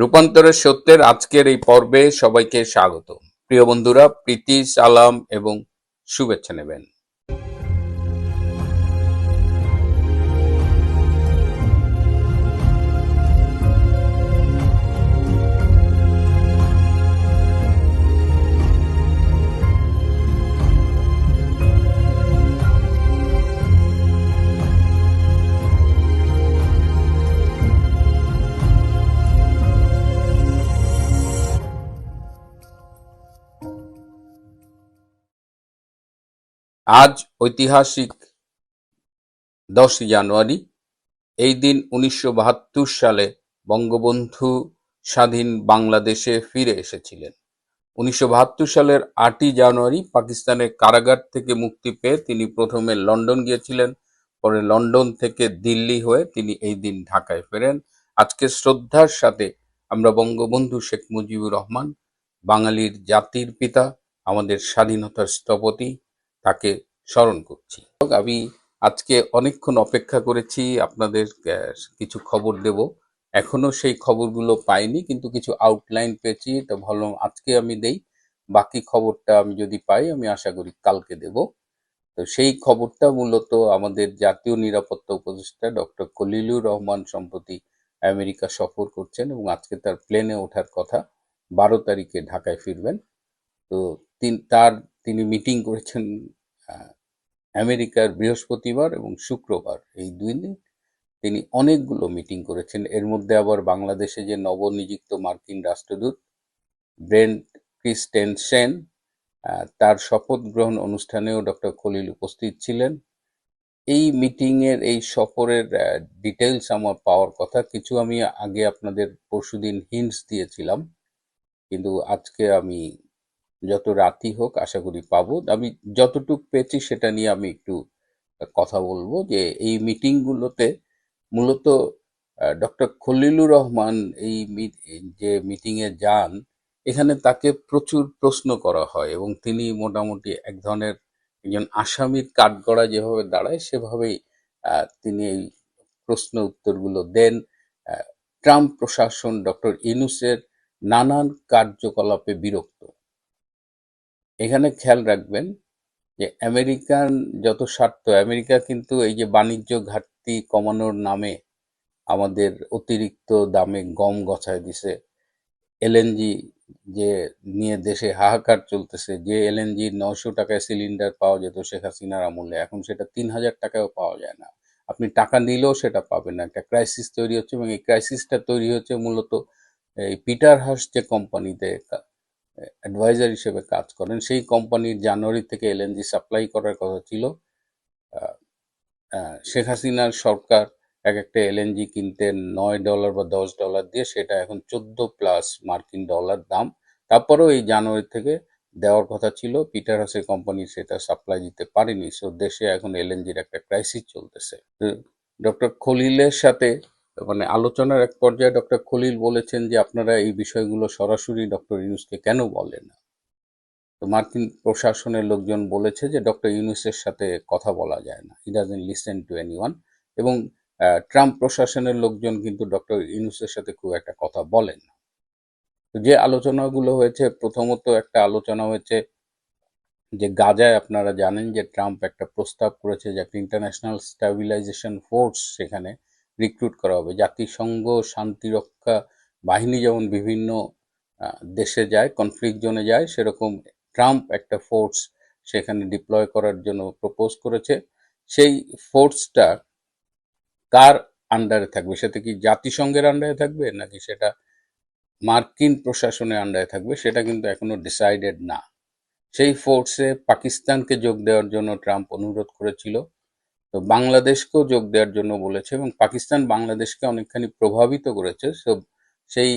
রূপান্তরের সত্যের আজকের এই পর্বে সবাইকে স্বাগত। প্রিয় বন্ধুরা, প্রীতি, সালাম এবং শুভেচ্ছা নেবেন। আজ ঐতিহাসিক 10 জানুয়ারি। এই দিন 1972 সালে বঙ্গবন্ধু স্বাধীন বাংলাদেশে ফিরে এসেছিলেন। 1972 সালের 8 জানুয়ারি পাকিস্তানের কারাগার থেকে মুক্তি পেয়ে তিনি প্রথমে লন্ডন গিয়েছিলেন, পরে লন্ডন থেকে দিল্লি হয়ে তিনি এই দিন ঢাকায় ফেরেন। আজকে শ্রদ্ধার সাথে আমরা বঙ্গবন্ধু শেখ মুজিবুর রহমান, বাঙালির জাতির পিতা, আমাদের স্বাধীনতার স্থপতি, তাকে স্মরণ করছি। আমি আজকে অনেকক্ষণ অপেক্ষা করেছি আপনাদের কিছু খবর দেব। এখনো সেই খবরগুলো পাইনি, কিন্তু কিছু আউটলাইন পেয়েছি, তো ভাবলাম আজকে আমি দেই। বাকি খবরটা আমি যদি পাই আমি আশা করি কালকে দেব। তো সেই খবরটা মূলত আমাদের জাতীয় নিরাপত্তা উপদেষ্টা ডক্টর খলিলুর রহমান সম্প্রতি আমেরিকা সফর করছেন এবং আজকে তার প্লেনে ওঠার কথা। 12 তারিখে ঢাকায় ফিরবেন। তো তিনি মিটিং করেছেন আমেরিকার বৃহস্পতিবার এবং শুক্রবার, এই 2 দিন তিনি অনেকগুলো মিটিং করেছেন। এর মধ্যে আবার বাংলাদেশে যে নবনিযুক্ত মার্কিন রাষ্ট্রদূত ব্রেন্ট ক্রিস্টেনসেন, তার শপথ গ্রহণ অনুষ্ঠানেও ডক্টর খলিল উপস্থিত ছিলেন। এই মিটিংয়ের, এই সফরের ডিটেলস আমার পাওয়ার কথা। কিছু আমি আগে আপনাদের পরশুদিন হিন্টস দিয়েছিলাম, কিন্তু আজকে আমি যত রাতই হোক আশা করি পাবো। আমি যতটুক পেয়েছি সেটা নিয়ে আমি একটু কথা বলবো। যে এই মিটিংগুলোতে মূলত ডক্টর খলিলুর রহমান যে মিটিংয়ে যান, এখানে তাকে প্রচুর প্রশ্ন করা হয় এবং তিনি মোটামুটি এক ধরনের একজন আসামির কাঠগড়ায় যেভাবে দাঁড়ায় সেভাবেই তিনি এই প্রশ্ন উত্তরগুলো দেন। ট্রাম্প প্রশাসন ডক্টর ইউনূসের নানান কার্যকলাপে বিরক্ত। এখানে খেয়াল রাখবেন যে আমেরিকান যত স্বার্থ, আমেরিকা কিন্তু এই যে বাণিজ্য ঘাটতি কমানোর নামে আমাদের অতিরিক্ত দামে গম গছায় দিছে। এলএনজি যে নিয়ে দেশে হাহাকার চলতেছে, যে এলএনজি 900 টাকায় সিলিন্ডার পাওয়া যেত শেখ হাসিনার আমলে, এখন সেটা 3000 টাকায়ও পাওয়া যায় না। আপনি টাকা নিলেও সেটা পাবেন না। একটা ক্রাইসিস তৈরি হচ্ছে এবং এই ক্রাইসিসটা তৈরি হচ্ছে মূলত এই পিটার হাস যে কোম্পানিতে অ্যাডভাইজার হিসেবে কাজ করেন, সেই কোম্পানির জানুয়ারি থেকে এলএনজি সাপ্লাই করার কথা ছিল। শেখ হাসিনার সরকার এক একটা এলএনজি কিনতে $9 বা $10 দিয়ে, সেটা এখন 14+ মার্কিন ডলার দাম। তারপরেও এই জানুয়ারি থেকে দেওয়ার কথা ছিল, পিটার হাসের কোম্পানি সেটা সাপ্লাই দিতে পারেনি। সো দেশে এখন এলএনজির একটা ক্রাইসিস চলতেছে। ডক্টর খলিলের সাথে মানে আলোচনার এক পর্যায়ে ডক্টর খলিল বলেছেন যে আপনারা এই বিষয়গুলো সরাসরি ডক্টর ইউনূসকে কেন বলেন না। তো মার্কিন প্রশাসনের লোকজন বলেছে যে ডক্টর ইউনূসের সাথে কথা বলা যায় না, he doesn't listen to anyone. এবং ট্রাম্প প্রশাসনের লোকজন কিন্তু ডক্টর ইউনূসের সাথে খুব একটা কথা বলেন না। তো যে আলোচনাগুলো হয়েছে, প্রথমত একটা আলোচনা হয়েছে যে গাজায় আপনারা জানেন যে ট্রাম্প একটা প্রস্তাব করেছে যে একটা ইন্টারন্যাশনাল স্ট্যাবিলাইজেশন ফোর্স সেখানে রিক্রুট করা হবে। জাতিসংঘ শান্তিরক্ষা বাহিনী যেমন বিভিন্ন দেশে যায়, কনফ্লিক্ট জোনে যায়, সেরকম ট্রাম্প একটা ফোর্স সেখানে ডিপ্লয় করার জন্য প্রপোজ করেছে। সেই ফোর্সটা কার আন্ডারে থাকবে, সেটা কি জাতিসংঘের আন্ডারে থাকবে নাকি সেটা মার্কিন প্রশাসনের আন্ডারে থাকবে, সেটা কিন্তু এখনো ডিসাইডেড না। সেই ফোর্সে পাকিস্তানকে যোগ দেওয়ার জন্য ট্রাম্প অনুরোধ করেছিল, তো বাংলাদেশকেও যোগ দেওয়ার জন্য বলেছে এবং পাকিস্তান বাংলাদেশকে অনেকখানি প্রভাবিত করেছে। সেই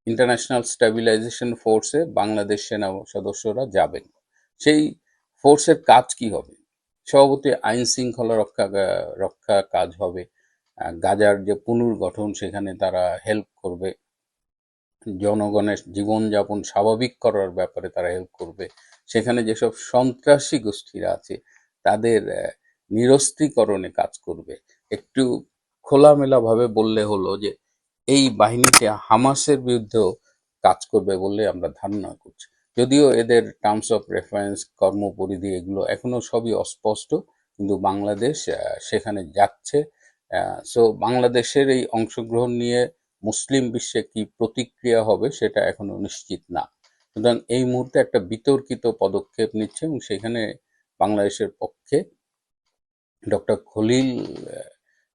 ইন্টারন্যাশনাল স্ট্যাবিলাইজেশন ফোর্সে বাংলাদেশ সেনা সদস্যরা যাবেন। সেই ফোর্সের কাজ কি হবে? স্বভাবতই আইন শৃঙ্খলা রক্ষা কাজ হবে। গাজার যে পুনর্গঠন, সেখানে তারা হেল্প করবে। জনগণের জীবনযাপন স্বাভাবিক করার ব্যাপারে তারা হেল্প করবে। সেখানে যেসব সন্ত্রাসী গোষ্ঠীরা আছে তাদের নিরস্ত্রীকরণে কাজ করবে। একটু খোলামেলাভাবে বললে হলো যে এই বাহিনীটি হামাসের বিরুদ্ধেও কাজ করবে বলে আমরা ধারণা করছি। যদিও এদের টার্মস অফ রেফারেন্স, কর্মপরিধি এগুলো এখনো সবই অস্পষ্ট, কিন্তু বাংলাদেশ সেখানে যাচ্ছে। সো বাংলাদেশের এই অংশগ্রহণ নিয়ে মুসলিম বিশ্বে কি প্রতিক্রিয়া হবে সেটা এখনো নিশ্চিত না। সুতরাং এই মুহূর্তে একটা বিতর্কিত পদক্ষেপ নিচ্ছে এবং সেখানে বাংলাদেশের পক্ষে ডক্টর খলিল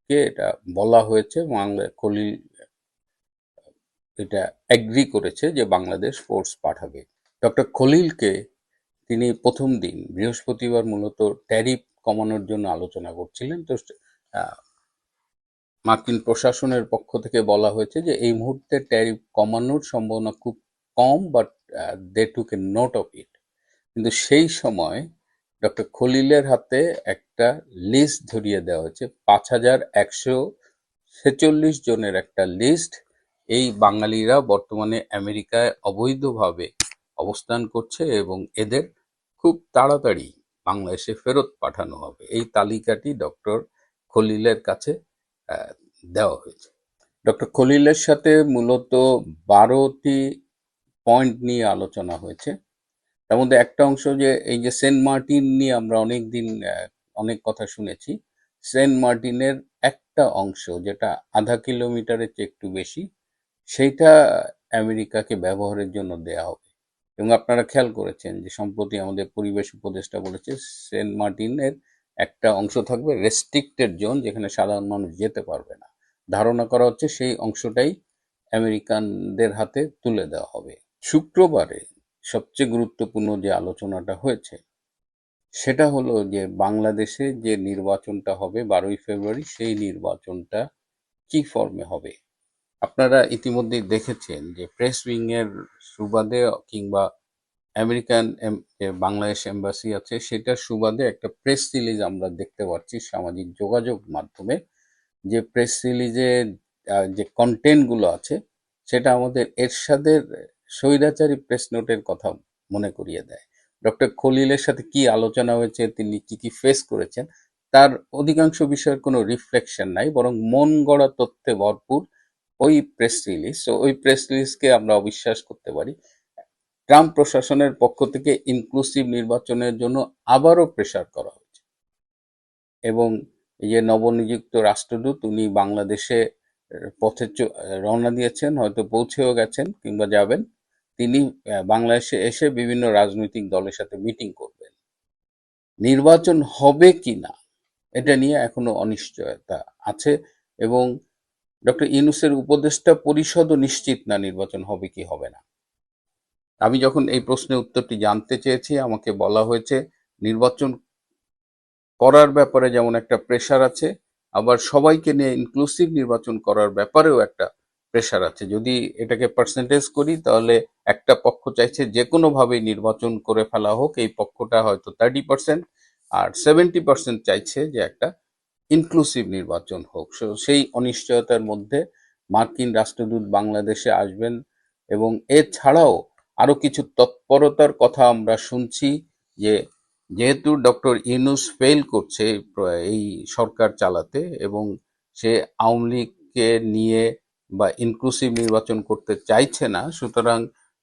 কে এটা বলা হয়েছে। খলিল এটা এগ্রি করেছে যে বাংলাদেশ ফোর্স পাঠাবে। ডক্টর খলিলকে তিনি প্রথম দিন বৃহস্পতিবার মূলত ট্যারিফ কমানোর জন্য আলোচনা করছিলেন। তো মার্কিন প্রশাসনের পক্ষ থেকে বলা হয়েছে যে এই মুহূর্তে ট্যারিফ কমানোর সম্ভাবনা খুব কম, but they took a note of it. কিন্তু সেই সময় ডক্টর খলিলের হাতে একটা লিস্ট ধরিয়ে দেওয়া হয়েছে, 5,146 জনের একটা লিস্ট। এই বাঙালিরা বর্তমানে আমেরিকায় অবৈধভাবে অবস্থান করছে এবং এদের খুব তাড়াতাড়ি বাংলাদেশে ফেরত পাঠানো হবে। এই তালিকাটি ডক্টর খলিলের কাছে দেওয়া হয়েছে। ডক্টর খলিলের সাথে মূলত 12টি পয়েন্ট নিয়ে আলোচনা হয়েছে। তার মধ্যে একটা অংশ যে এই যে সেন্ট মার্টিন নিয়ে আমরা অনেক দিন অনেক কথা শুনেছি। সেন্ট মার্টিনের একটা অংশ যেটা 0.5 কিলোমিটারের চেয়ে একটু বেশি, সেইটা আমেরিকাকে ব্যবহারের জন্য দেয়া হবে। এবং আপনারা খেয়াল করেছেন যে সম্প্রতি আমাদের পরিবেশ উপদেষ্টা বলেছে সেন্ট মার্টিনের একটা অংশ থাকবে রেস্ট্রিক্টেড জোন, যেখানে সাধারণ মানুষ যেতে পারবে না। ধারণা করা হচ্ছে সেই অংশটাই আমেরিকানদের হাতে তুলে দেওয়া হবে। শুক্রবারে সবচেয়ে গুরুত্বপূর্ণ যে আলোচনাটা হয়েছে সেটা হলো যে বাংলাদেশে যে নির্বাচনটা হবে 12ই ফেব্রুয়ারি, সেই নির্বাচনটা কি ফর্মে হবে। আপনারা ইতিমধ্যেই দেখেছেন যে প্রেস উইং এর সুবাদে কিংবা আমেরিকান যে বাংলাদেশ এম্বাসি আছে সেটার সুবাদে একটা প্রেস রিলিজ আমরা দেখতে পাচ্ছি সামাজিক যোগাযোগ মাধ্যমে। যে প্রেস রিলিজে যে কন্টেন্টগুলো আছে সেটা আমাদের এরশাদের স্বৈরাচারী প্রেস নোটের কথা মনে করিয়ে দেয়। ডক্টর খলিলের সাথে কি আলোচনা হয়েছে, তিনি কি কি ফেস করেছেন, তার অধিকাংশ বিষয়ের কোনো রিফ্লেকশন নাই, বরং মন গড়া তথ্যে ভরপুর ওই প্রেস রিলিজ। তো ওই প্রেস রিলিজকে আমরা অবিশ্বাস করতে পারি। ট্রাম্প প্রশাসনের পক্ষ থেকে ইনক্লুসিভ নির্বাচনের জন্য আবারও প্রেসার করা হয়েছে এবং এই যে নবনিযুক্ত রাষ্ট্রদূত উনি বাংলাদেশে পথে রওনা দিয়েছেন, হয়তো পৌঁছেও গেছেন কিংবা যাবেন। তিনি বাংলাদেশে এসে বিভিন্ন রাজনৈতিক দলের সাথে মিটিং করবেন। নির্বাচন হবে কি না এটা নিয়ে এখনো অনিশ্চয়তা আছে এবং ডক্টর ইউনূসের উপদেষ্টা পরিষদও নিশ্চিত না নির্বাচন হবে কি হবে না। আমি যখন এই প্রশ্নের উত্তরটি জানতে চেয়েছি আমাকে বলা হয়েছে নির্বাচন করার ব্যাপারে যেমন একটা প্রেশার আছে, আবার সবাইকে নিয়ে ইনক্লুসিভ নির্বাচন করার ব্যাপারেও একটা প্রেশার আছে। যদি এটাকে পার্সেন্টেজ করি তাহলে একটা পক্ষ চাইছে যে কোনোভাবেই নির্বাচন করে ফেলা হোক, এই পক্ষটা হয়তো 30%, আর 70% চাইছে যে একটা ইনক্লুসিভ নির্বাচন হোক। সেই অনিশ্চয়তার মধ্যে মার্কিন রাষ্ট্রদূত বাংলাদেশে আসবেন এবং এছাড়াও আরো কিছু তৎপরতার কথা আমরা শুনছি যে যেহেতু ডক্টর ইউনূস ফেল করছে এই সরকার চালাতে এবং সে আওয়ামী লীগকে নিয়ে বা ইনক্লুসিভ নির্বাচন করতে চাইছে না, সুতরাং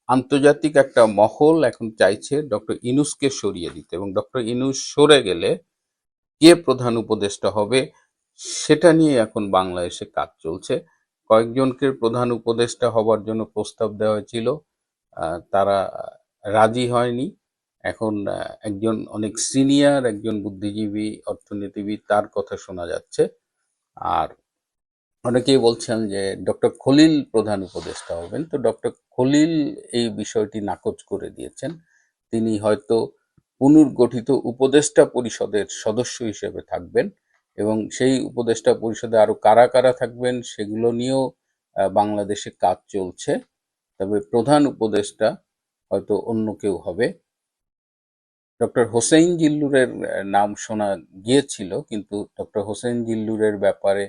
আন্তর্জাতিক একটা মহল এখন চাইছে ডক্টর ইউনূসকে সরিয়ে দিতে এবং ডক্টর ইউনূস সরে গেলে কে প্রধান উপদেষ্টা হবে সেটা নিয়ে এখন বাংলাদেশে কাজ চলছে। কয়েকজনকে প্রধান উপদেষ্টা হবার জন্য প্রস্তাব দেওয়া হয়েছিল, তারা রাজি হয়নি। এখন একজন অনেক সিনিয়র একজন বুদ্ধিজীবী অর্থনীতিবিদ তার কথা শোনা যাচ্ছে। আর অনেকেই বলছেন যে ডক্টর খলিল প্রধান উপদেষ্টা হবেন। তো ডক্টর খলিল এই বিষয়টি নাকচ করে দিয়েছেন। তিনি হয়তো পুনর্গঠিত উপদেষ্টা পরিষদের সদস্য হিসেবে থাকবেন এবং সেই উপদেষ্টা পরিষদে আরো কারা কারা থাকবেন সেগুলো নিয়েও বাংলাদেশে কাজ চলছে। তবে প্রধান উপদেষ্টা হয়তো অন্য কেউ হবে। ডক্টর হোসেইন জিল্লুরের নাম শোনা গিয়েছিল, কিন্তু ডক্টর হোসেইন জিল্লুরের ব্যাপারে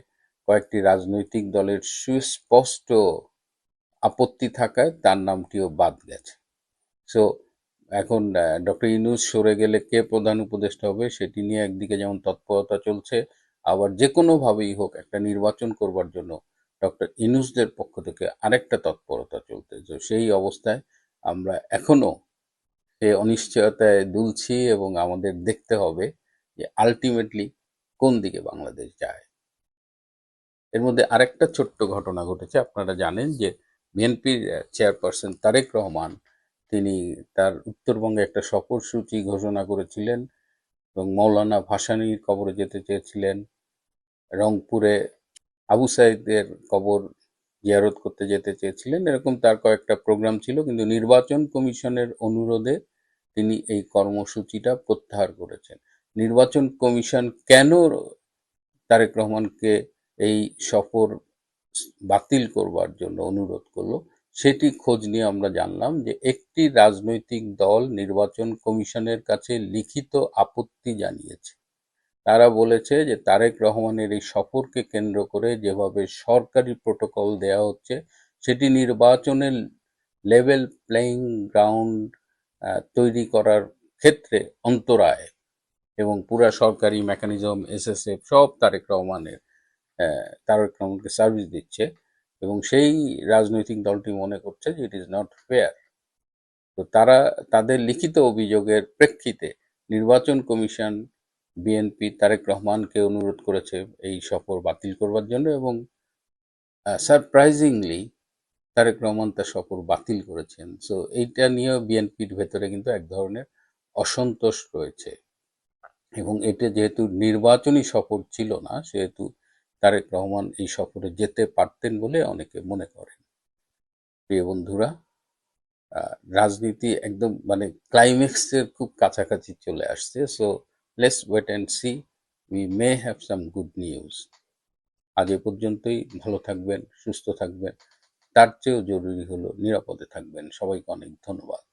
কয়েকটি রাজনৈতিক দলের সুস্পষ্ট আপত্তি থাকায় তার নামটিও বাদ গেছে। সো এখন ডক্টর ইউনূস সরে গেলে কে প্রধান উপদেষ্টা হবে সেটি নিয়ে একদিকে যেমন তৎপরতা চলছে, আবার যে কোনোভাবেই হোক একটা নির্বাচন করবার জন্য ডক্টর ইউনূসদের পক্ষ থেকে আরেকটা তৎপরতা চলতেছে। সেই অবস্থায় আমরা এখনো সে অনিশ্চয়তায় দুলছি এবং আমাদের দেখতে হবে যে আলটিমেটলি কোন দিকে বাংলাদেশ যায়। এর মধ্যে আরেকটা ছোট্ট ঘটনা ঘটেছে। আপনারা জানেন যে বিএনপির চেয়ারপারসন তারেক রহমান তিনি তার উত্তরবঙ্গে একটা সফরসূচি ঘোষণা করেছিলেন এবং মৌলানা ভাসানীর কবরে যেতে চেয়েছিলেন, রংপুরে আবু সাইদের কবর জিয়ারত করতে যেতে চেয়েছিলেন। এরকম তার কয়েকটা প্রোগ্রাম ছিল, কিন্তু নির্বাচন কমিশনের অনুরোধে তিনি এই কর্মসূচিটা প্রত্যাহার করেছেন। নির্বাচন কমিশন কেন তারেক রহমানকে এই সফর বাতিল করবার জন্য অনুরোধ করলো, সেটি খোঁজ নিয়ে আমরা জানলাম যে একটি রাজনৈতিক দল নির্বাচন কমিশনের কাছে লিখিত আপত্তি জানিয়েছে। তারা বলেছে যে তারেক রহমানের এই সফরকে কেন্দ্র করে যেভাবে সরকারি প্রোটোকল দেয়া হচ্ছে সেটি নির্বাচনের লেভেল প্লেইং গ্রাউন্ড তৈরি করার ক্ষেত্রে অন্তরায়, এবং পুরা সরকারি মেকানিজম এসএসএফ সব তারেক রহমানকে সার্ভিস দিচ্ছে, এবং সেই রাজনৈতিক দলটি মনে করছে যে ইট ইজ নট ফেয়ার। তো তারা তাদের লিখিত অভিযোগের প্রেক্ষিতে নির্বাচন কমিশন বিএনপি তারেক রহমানকে অনুরোধ করেছে এই সফর বাতিল করবার জন্য, এবং সারপ্রাইজিংলি তারেক রহমান তার সফর বাতিল করেছেন। সো এইটা নিয়েও বিএনপির ভেতরে কিন্তু এক ধরনের অসন্তোষ রয়েছে, এবং এটা যেহেতু নির্বাচনী সফর ছিল না সেহেতু তারেক রহমান এই সফরে যেতে পারতেন বলে অনেকে মনে করেন। প্রিয় বন্ধুরা, রাজনীতি একদম মানে ক্লাইম্যাক্সের খুব কাছাকাছি চলে আসছে। So let's wait and see, we may have some good news. আজ এ পর্যন্তই। ভালো থাকবেন, সুস্থ থাকবেন, তার চেয়েও জরুরি হলো নিরাপদে থাকবেন। সবাইকে অনেক ধন্যবাদ।